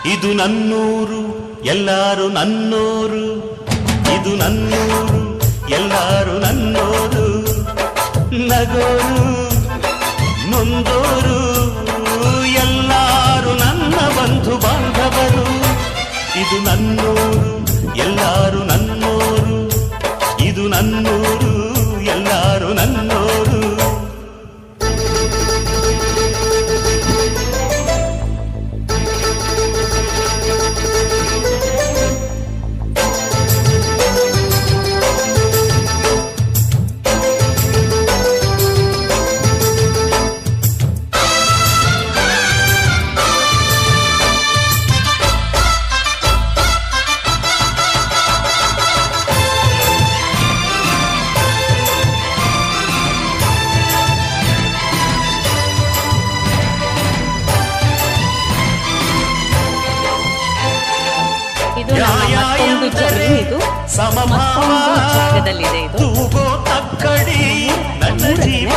ಇದು ನನ್ನೂರು ಎಲ್ಲಾರು ನನ್ನೋರು, ಇದು ನನ್ನೂರು ಎಲ್ಲಾರು ನನ್ನೋರು. ನಗೋರು ನೊಂದೋರು ಎಲ್ಲಾರು ನನ್ನ ಬಂಧು ಬಾಂಧವರು. ಇದು ನನ್ನೂರು ಎಲ್ಲಾರು ನನ್ನೋರು, ಇದು ನನ್ನೂರು ಎಲ್ಲಾರು ನನ್ನೋರು. ಇದು ಮತ್ತೊಂದು ಜಮೀನು, ಇದು ಮತ್ತೊಂದು ಜಾಗದಲ್ಲಿದೆ. ಇದು ತೂಗೋ ತಕ್ಕಡಿ ನನ್ನ ಜೀವ